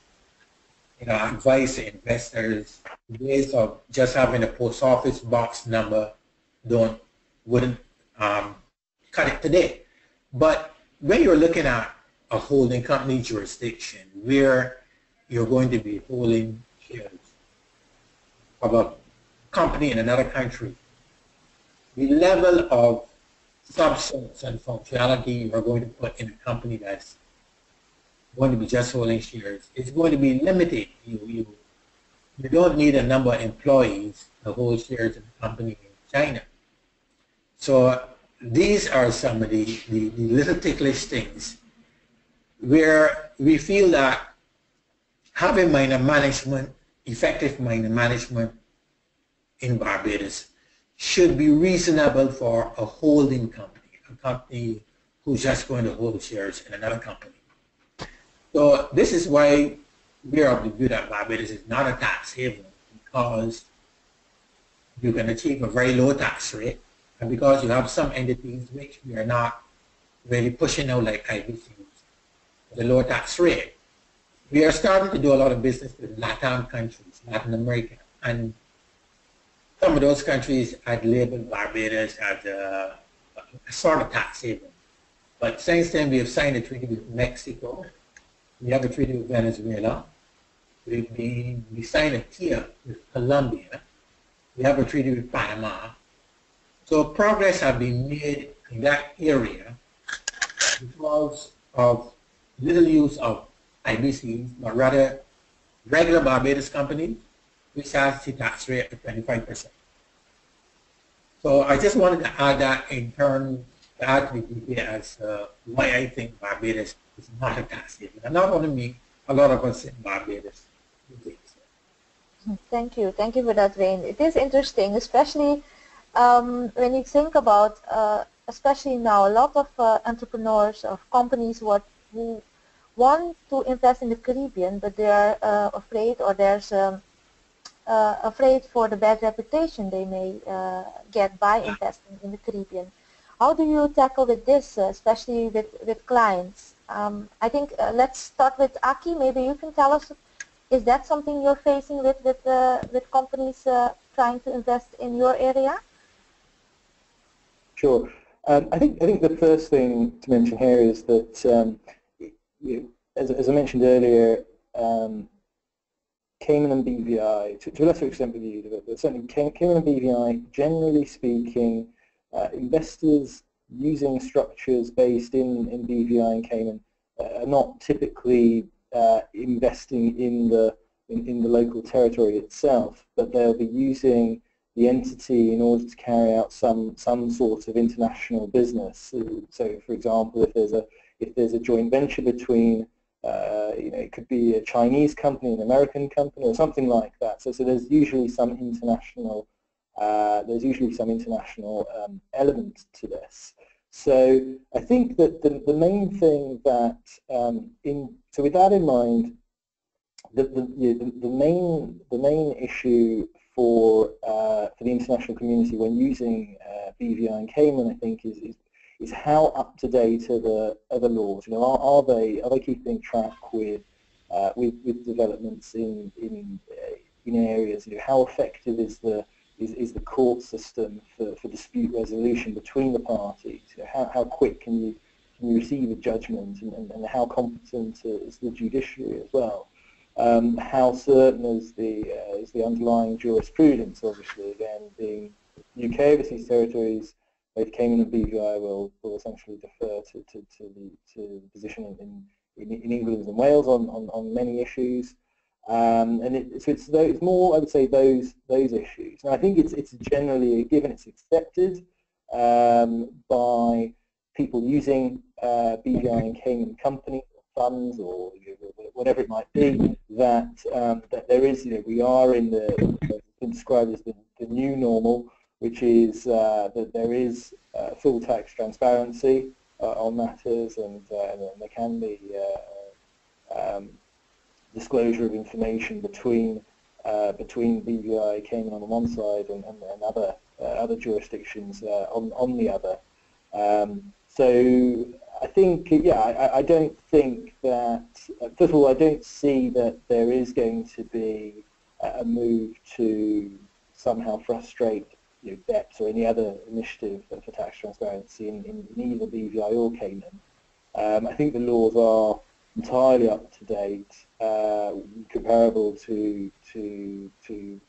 Advise to investors, ways of just having a post office box number wouldn't cut it today. But when you're looking at a holding company jurisdiction where you're going to be holding shares of a company in another country, the level of substance and functionality you're going to put in a company that's going to be just holding shares is going to be limited. You don't need a number of employees to hold shares in a company in China. So these are some of the little ticklish things where we feel that having minor management, effective minor management in Barbados should be reasonable for a holding company, a company who's just going to hold shares in another company. So this is why we are of the view that Barbados is not a tax haven, because you can achieve a very low tax rate, and because you have some entities which we are not really pushing out like IBCs, the low tax rate. We are starting to do a lot of business with Latin countries, Latin America, and some of those countries had labeled Barbados as a sort of tax haven. But since then, we have signed a treaty with Mexico. We have a treaty with Venezuela. We signed a TIA with Colombia. We have a treaty with Panama. So progress has been made in that area because of little use of IBCs, but rather regular Barbados companies, which has the tax rate of 25%. So I just wanted to add that in turn to add to the debate as why I think Barbados is not a tax haven. And not only me, a lot of us in Barbados do think so. Thank you for that, Wayne. It is interesting, especially when you think about, especially now, a lot of entrepreneurs of companies who want to invest in the Caribbean, but they are afraid, or there's afraid for the bad reputation they may get by investing in the Caribbean. How do you tackle with this, especially with clients? I think let's start with Aki. Maybe you can tell us, is that something you're facing with companies trying to invest in your area? Sure. I think the first thing to mention here is that, as I mentioned earlier, Cayman and BVI, to a lesser extent Bermuda, but certainly Cayman and BVI, generally speaking, investors using structures based in BVI and Cayman are not typically investing in the local territory itself, but they'll be using the entity in order to carry out some sort of international business. So, for example, if there's a joint venture between it could be a Chinese company, an American company, or something like that. So there's usually some international element to this. So I think that the main thing that so with that in mind, the main issue for the international community when using BVI and Cayman, I think, is how up to date are the laws? You know, are they keeping track with developments in areas? You know, how effective is the court system for dispute resolution between the parties? You know, how quick can you receive a judgment, and how competent is the judiciary as well? How certain is the underlying jurisprudence? Obviously, again, being UK overseas territories, both Cayman and BVI will essentially defer to the position in England and Wales on many issues. And it's more, I would say, those issues. And I think it's generally a given, it's accepted by people using BVI and Cayman company funds, or whatever it might be, that there is, we are in what's been described as the new normal, which is that there is full tax transparency on matters, and there can be disclosure of information between BVI, Cayman on the one side, and other jurisdictions on the other. So I think, I don't think that, first of all, I don't see that there is going to be a move to somehow frustrate BEPS or any other initiative for tax transparency in either BVI or Cayman. I think the laws are entirely up to date, comparable to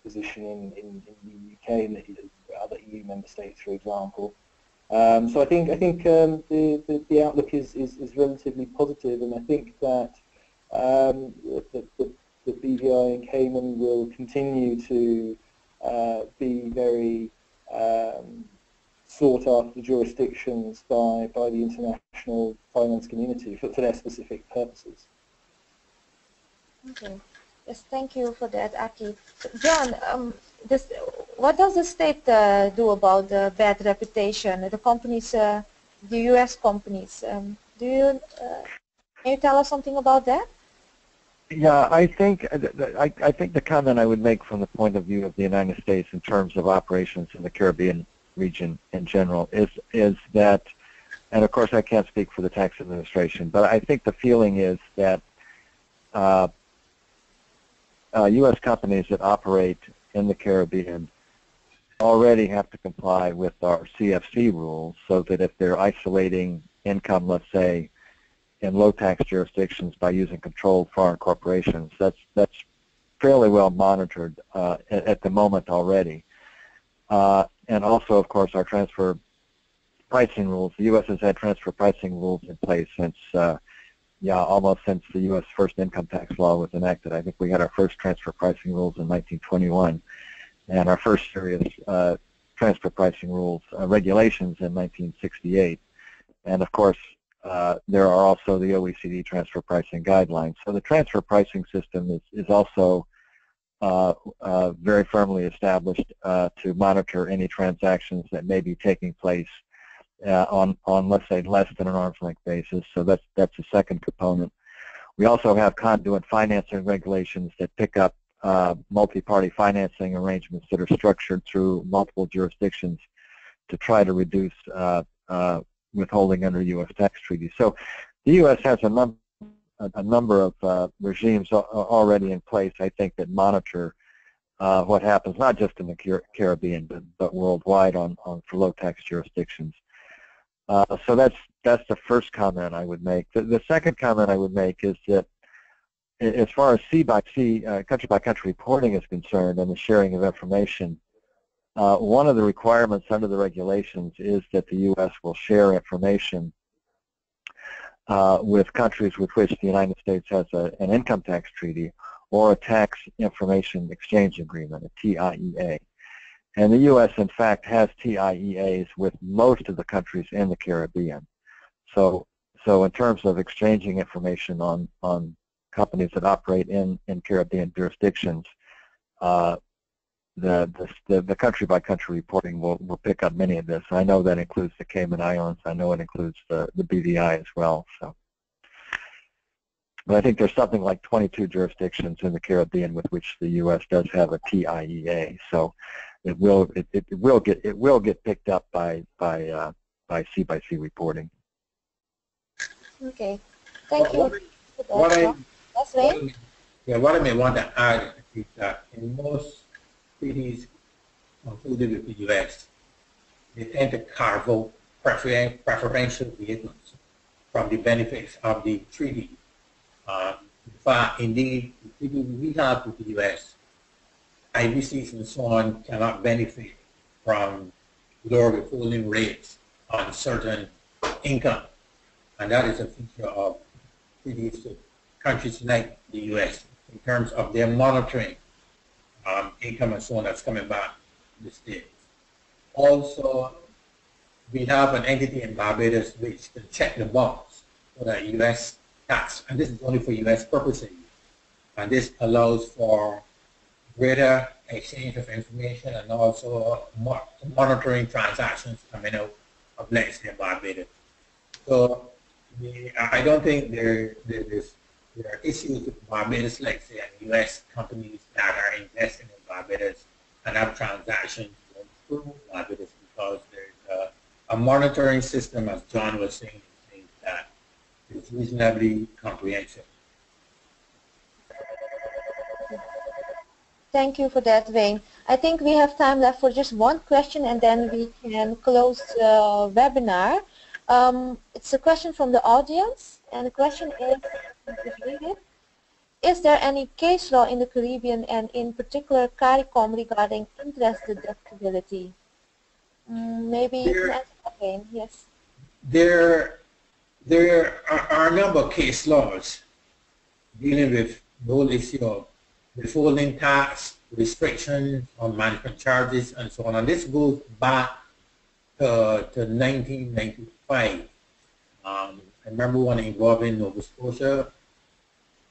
position in the UK and the other EU member states, for example. So I think the outlook is relatively positive, and I think that the BVI and Cayman will continue to be very sought after jurisdictions by the international finance community for their specific purposes. Okay. Yes, thank you for that, Aki. John, what does the state do about the bad reputation, the companies, the U.S. companies? Can you tell us something about that? Yeah, I think the comment I would make from the point of view of the United States in terms of operations in the Caribbean region in general is that, and of course I can't speak for the tax administration, but I think the feeling is that U.S. companies that operate in the Caribbean already have to comply with our CFC rules, so that if they're isolating income, let's say, in low tax jurisdictions by using controlled foreign corporations, that's fairly well monitored at the moment already. And also, of course, our transfer pricing rules. The U.S. has had transfer pricing rules in place since, almost since the U.S. first income tax law was enacted. I think we had our first transfer pricing rules in 1921, and our first serious transfer pricing rules regulations in 1968. And of course, there are also the OECD transfer pricing guidelines. So the transfer pricing system is also very firmly established to monitor any transactions that may be taking place on let's say less than an arm's length basis. So that's the second component. We also have conduit financing regulations that pick up multi-party financing arrangements that are structured through multiple jurisdictions to try to reduce withholding under U.S. tax treaties. So the U.S. has a number of regimes already in place, I think, that monitor what happens not just in the Caribbean but worldwide for low tax jurisdictions. So that's the first comment I would make. The second comment I would make is that as far as country by country reporting is concerned and the sharing of information, one of the requirements under the regulations is that the U.S. will share information with countries with which the United States has an income tax treaty or a tax information exchange agreement, a TIEA. And the U.S. in fact has TIEAs with most of the countries in the Caribbean. So in terms of exchanging information on companies that operate in Caribbean jurisdictions, the country by country reporting will pick up many of this. I know that includes the Cayman Islands. I know it includes the BVI as well. So, but I think there's something like 22 jurisdictions in the Caribbean with which the U.S. does have a TIEA. So it will get picked up by by C reporting. Okay, thank you. What I may want to add is that in most treaties concluded with the U.S., they tend to carve out preferential vehicles from the benefits of the treaty. In fact, indeed, the treaty we have with the U.S., IBCs and so on cannot benefit from lower withholding rates on certain income. And that is a feature of treaties with countries like the U.S. in terms of their monitoring income and so on that's coming back to the States. Also, we have an entity in Barbados which can check the box for the U.S. tax, and this is only for U.S. purposes. And this allows for greater exchange of information and also monitoring transactions coming out of, let's say, Barbados. So I don't think there are issues with Barbados, like say, U.S. companies that are investing in Barbados and have transactions through Barbados, because there's a monitoring system, as John was saying, that is reasonably comprehensive. Thank you for that, Wayne. I think we have time left for just one question, and then we can close the webinar. It's a question from the audience, and the question is, just read it. Is there any case law in the Caribbean, and in particular CARICOM, regarding interest deductibility? Maybe you can answer that, Wayne. Yes. There are a number of case laws dealing with the whole issue of withholding tax, restrictions on management charges, and so on. And this goes back to 1995. I remember one involving Nova Scotia.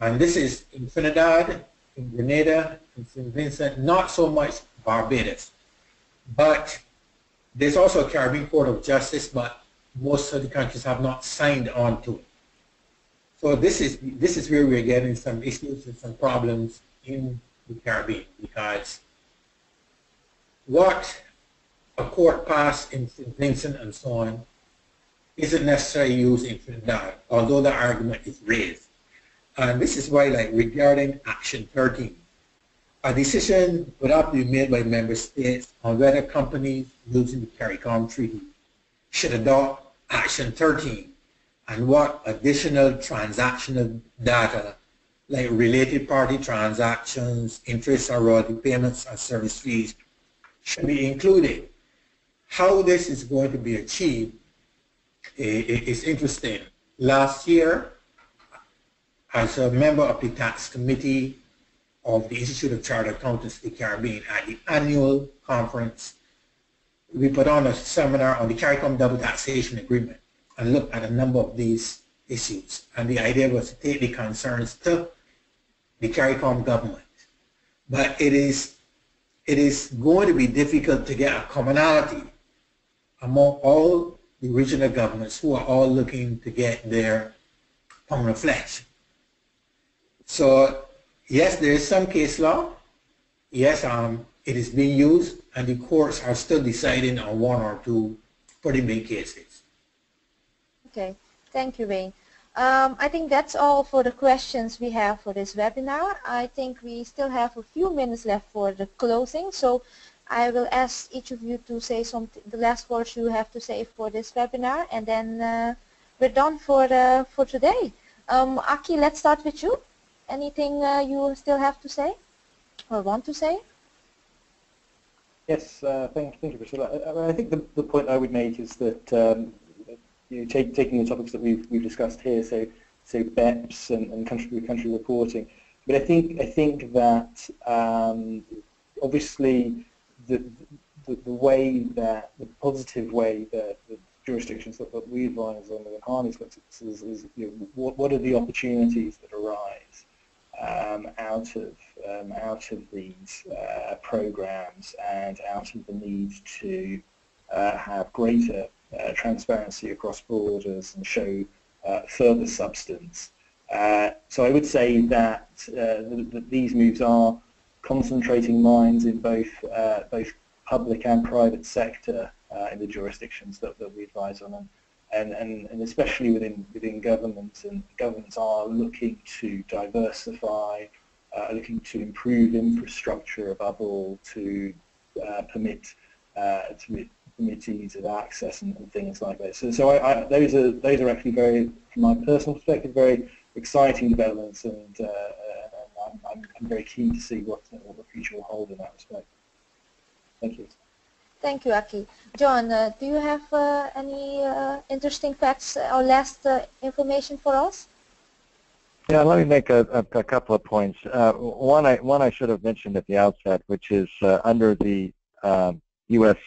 And this is in Trinidad, in Grenada, in St. Vincent, not so much Barbados. But there's also a Caribbean Court of Justice, but most of the countries have not signed on to it. So this is where we're getting some issues and some problems in the Caribbean, because what a court passed in St. Vincent and so on isn't necessarily used in Trinidad, although the argument is raised. And this is why, like, regarding Action 13, a decision would have to be made by member states on whether companies using the CARICOM Treaty should adopt Action 13, and what additional transactional data, like related party transactions, interest or royalty payments and service fees, should be included. How this is going to be achieved is interesting. Last year, as a member of the tax committee of the Institute of Chartered Accountants of the Caribbean at the annual conference, we put on a seminar on the CARICOM double taxation agreement and looked at a number of these issues. And the idea was to take the concerns to the CARICOM government. But it is going to be difficult to get a commonality among all the regional governments who are all looking to get their pound of flesh. So yes, there is some case law. Yes, it is being used, and the courts are still deciding on one or two pretty big cases. Okay, thank you, Wayne. I think that's all for the questions we have for this webinar. I think we still have a few minutes left for the closing, so I will ask each of you to say the last words you have to say for this webinar, and then we're done for today. Aki, let's start with you. Anything you still have to say or want to say? Yes, thank you, Priscilla. I think the point I would make is that taking the topics that we've discussed here, so BEPS and country reporting, but I think that obviously the positive way that the jurisdictions that we advise on and Harneys looks at is what are the opportunities that arise out of these programs and out of the need to have greater transparency across borders and show further substance. So I would say that these moves are concentrating minds in both public and private sector in the jurisdictions that we advise on. And especially within governments, and governments are looking to diversify, looking to improve infrastructure above all, to permit ease of access and things like that. So those are actually very, from my personal perspective, very exciting developments, and I'm very keen to see what the future will hold in that respect. Thank you. Thank you, Aki. John, do you have any interesting facts or last information for us? Yeah, let me make a couple of points. One I should have mentioned at the outset, which is under the U.S.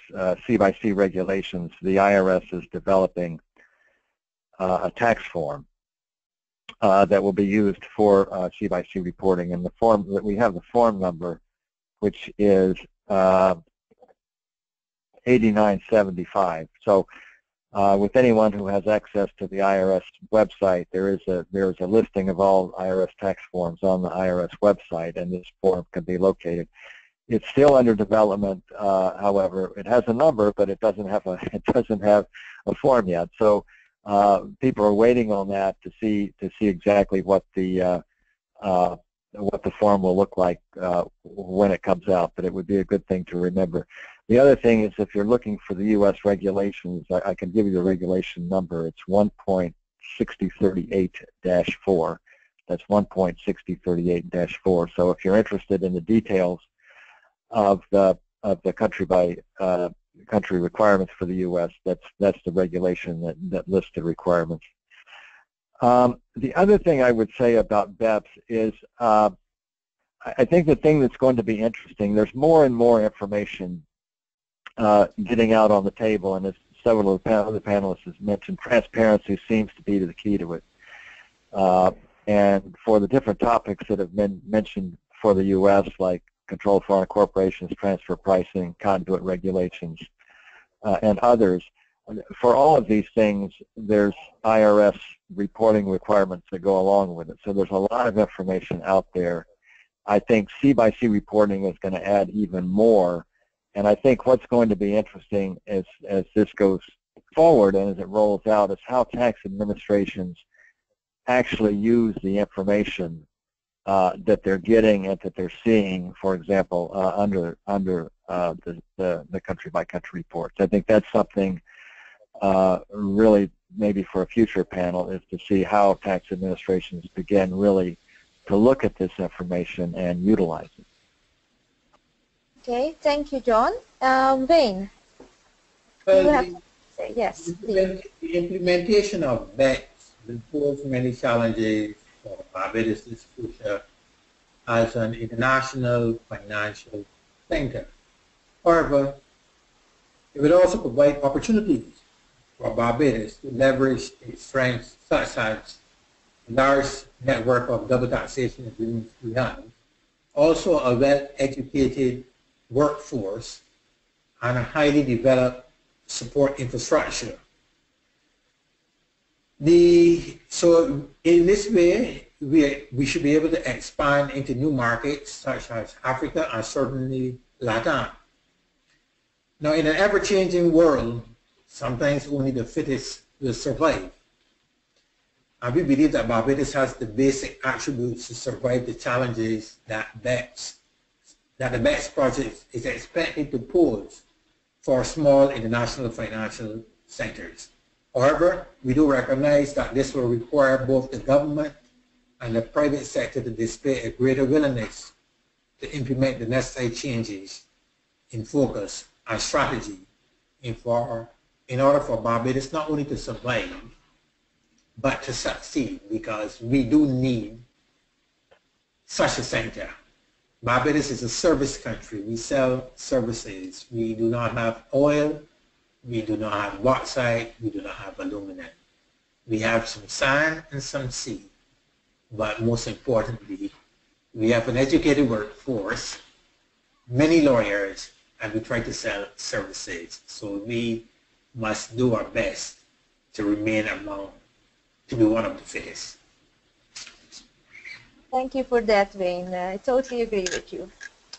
C/C regulations, the IRS is developing a tax form that will be used for C/C reporting. And the form that we have, the form number, which is 8975. So with anyone who has access to the IRS website, there is a listing of all IRS tax forms on the IRS website, and this form can be located. It's still under development, however. It has a number, but it doesn't have a form yet. So people are waiting on that to see exactly what the form will look like when it comes out. But it would be a good thing to remember. The other thing is, if you're looking for the U.S. regulations, I can give you the regulation number. It's 1.6038-4. That's 1.6038-4. So if you're interested in the details of the country by country requirements for the U.S., that's the regulation that lists the requirements. The other thing I would say about BEPS is I think the thing that's going to be interesting, there's more and more information getting out on the table, and as several of the other panelists has mentioned, transparency seems to be the key to it. And for the different topics that have been mentioned for the U.S., like control foreign corporations, transfer pricing, conduit regulations, and others, for all of these things, there's IRS reporting requirements that go along with it. So there's a lot of information out there. I think C/C reporting is going to add even more. And I think what's going to be interesting as this goes forward and as it rolls out is how tax administrations actually use the information that they're getting and that they're seeing, for example, under the country-by-country reports. I think that's something really maybe for a future panel, is to see how tax administrations begin really to look at this information and utilize it. Okay, thank you, John. Wayne, Well, you have to say yes. The implementation of BEPS will pose many challenges for Barbados' future as an international financial center. However, it will also provide opportunities for Barbados to leverage its strengths, such as a large network of double taxation agreements we have, also a well-educated workforce, and a highly developed support infrastructure. So in this way, we should be able to expand into new markets such as Africa and certainly Latin. Now, in an ever-changing world, sometimes only the fittest will survive. And we believe that Barbados has the basic attributes to survive the challenges that the BEPS project is expected to pose for small international financial centers. However, we do recognize that this will require both the government and the private sector to display a greater willingness to implement the necessary changes in focus and strategy in order for Barbados not only to survive, but to succeed, because we do need such a center. Barbados is a service country. We sell services. We do not have oil. We do not have bauxite. We do not have aluminum. We have some sand and some sea. But most importantly, we have an educated workforce, many lawyers, and we try to sell services. So we must do our best to remain to be one of the fittest. Thank you for that, Wayne. I totally agree with you.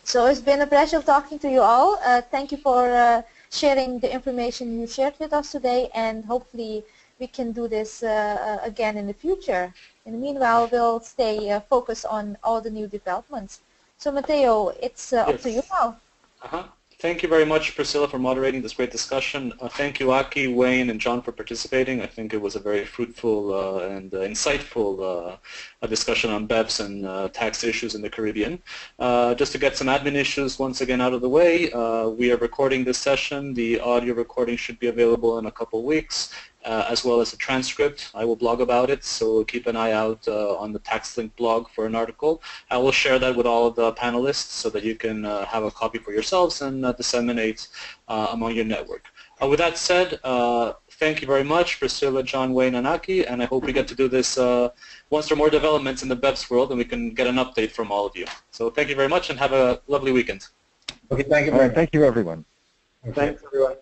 So it's been a pleasure talking to you all. Thank you for sharing the information you shared with us today, and hopefully we can do this again in the future. In the meanwhile, we'll stay focused on all the new developments. So Matteo, it's up to you now. Thank you very much, Priscilla, for moderating this great discussion. Thank you, Aki, Wayne, and John for participating. I think it was a very fruitful and insightful discussion on BEPS and tax issues in the Caribbean. Just to get some admin issues once again out of the way, we are recording this session. The audio recording should be available in a couple weeks, as well as a transcript. I will blog about it, so keep an eye out on the TaxLink blog for an article. I will share that with all of the panelists so that you can have a copy for yourselves and disseminate among your network. With that said, thank you very much, Priscilla, John, Wayne, and Aki, and I hope we get to do this once there are more developments in the BEPS world and we can get an update from all of you. So thank you very much and have a lovely weekend. Okay, thank you very much. Thank you, everyone. Okay. Thanks, everyone.